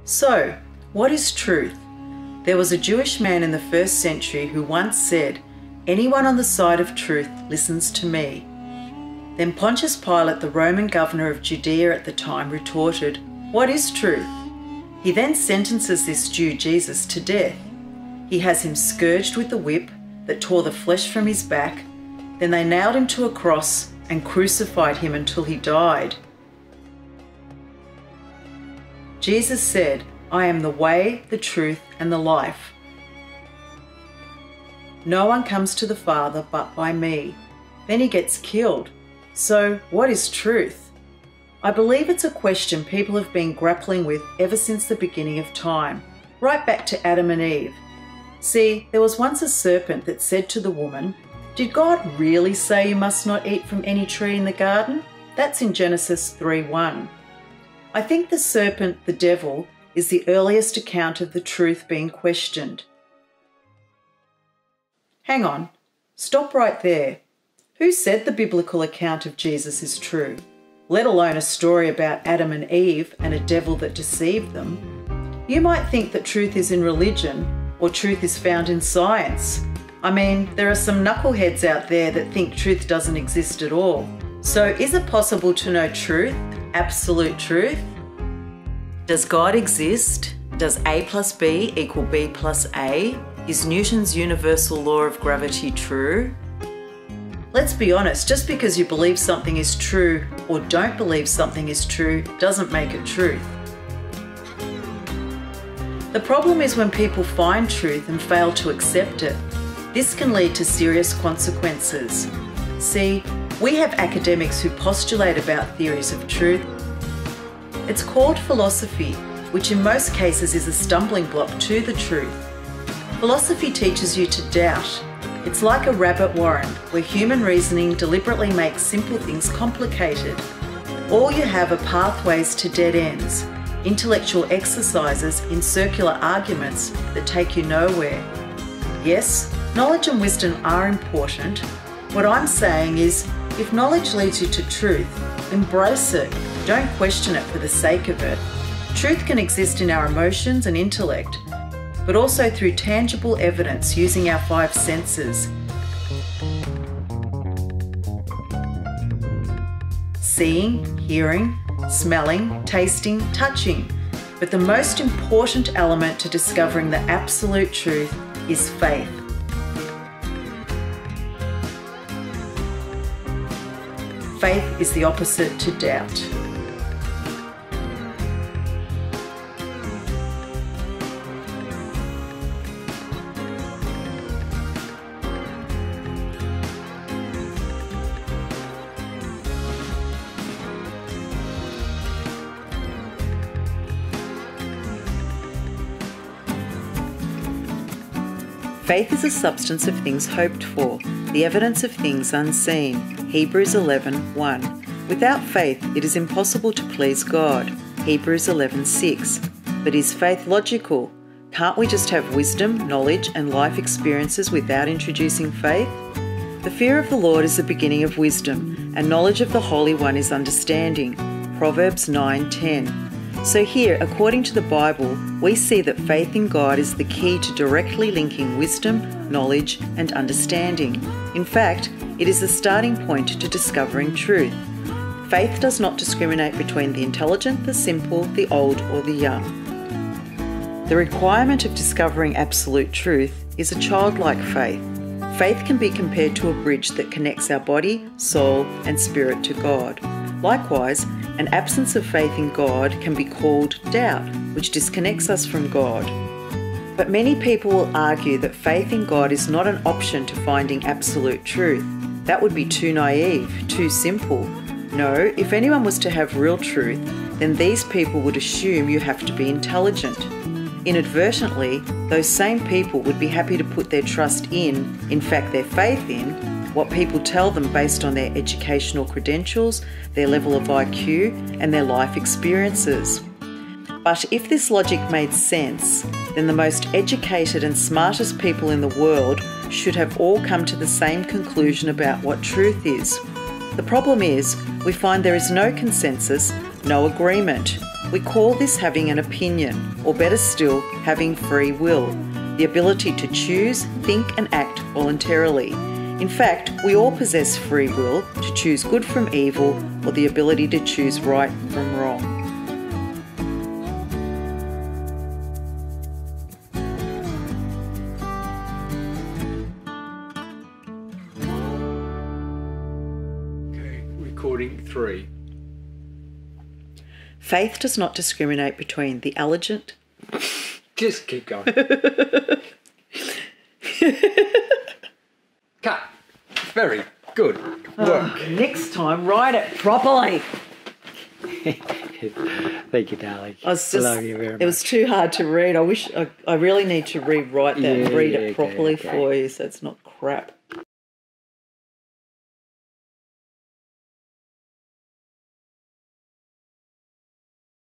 So, what is truth? There was a Jewish man in the 1st century who once said, "Anyone on the side of truth listens to me." Then Pontius Pilate, the Roman governor of Judea at the time, retorted, "What is truth?" He then sentences this Jew Jesus to death. He has him scourged with the whip that tore the flesh from his back. Then they nailed him to a cross and crucified him until he died. Jesus said, "I am the way, the truth, and the life. No one comes to the Father but by me." Then he gets killed. So, what is truth? I believe it's a question people have been grappling with ever since the beginning of time, right back to Adam and Eve. See, there was once a serpent that said to the woman, "Did God really say you must not eat from any tree in the garden?" That's in Genesis 3:1. I think the serpent, the devil, is the earliest account of the truth being questioned. Hang on, stop right there. Who said the biblical account of Jesus is true? Let alone a story about Adam and Eve and a devil that deceived them. You might think that truth is in religion or truth is found in science. I mean, there are some knuckleheads out there that think truth doesn't exist at all. So is it possible to know truth, absolute truth? Does God exist? Does A plus B equal B plus A? Is Newton's universal law of gravity true? Let's be honest, just because you believe something is true or don't believe something is true doesn't make it truth. The problem is when people find truth and fail to accept it. This can lead to serious consequences. See, we have academics who postulate about theories of truth. It's called philosophy, which in most cases is a stumbling block to the truth. Philosophy teaches you to doubt. It's like a rabbit warren, where human reasoning deliberately makes simple things complicated. All you have are pathways to dead ends, intellectual exercises in circular arguments that take you nowhere. Yes, knowledge and wisdom are important. What I'm saying is, if knowledge leads you to truth, embrace it. Don't question it for the sake of it. Truth can exist in our emotions and intellect, but also through tangible evidence using our 5 senses. Seeing, hearing, smelling, tasting, touching. But the most important element to discovering the absolute truth is faith. Faith is the opposite to doubt. Faith is a substance of things hoped for, the evidence of things unseen. Hebrews 11:1. Without faith, it is impossible to please God. Hebrews 11:6. But is faith logical? Can't we just have wisdom, knowledge, and life experiences without introducing faith? The fear of the Lord is the beginning of wisdom, and knowledge of the Holy One is understanding. Proverbs 9:10. So here, according to the Bible, we see that faith in God is the key to directly linking wisdom, knowledge, and understanding. In fact, it is the starting point to discovering truth. Faith does not discriminate between the intelligent, the simple, the old, or the young. The requirement of discovering absolute truth is a childlike faith. Faith can be compared to a bridge that connects our body, soul, and spirit to God. Likewise, an absence of faith in God can be called doubt, which disconnects us from God. But many people will argue that faith in God is not an option to finding absolute truth. That would be too naive, too simple. No, if anyone was to have real truth, then these people would assume you have to be intelligent. Inadvertently, those same people would be happy to put their trust in fact their faith in, what people tell them based on their educational credentials, their level of IQ, and their life experiences. But if this logic made sense, then the most educated and smartest people in the world should have all come to the same conclusion about what truth is. The problem is, we find there is no consensus, no agreement. We call this having an opinion, or better still, having free will, the ability to choose, think and act voluntarily. In fact, we all possess free will to choose good from evil or the ability to choose right from wrong. Okay, recording 3. Faith does not discriminate between the allergent. Just keep going. Cut. Very good work. Next time, write it properly. Thank you, darling. I was I love you very much. It was too hard to read. I really need to rewrite that and read it okay, properly okay. for you so it's not crap.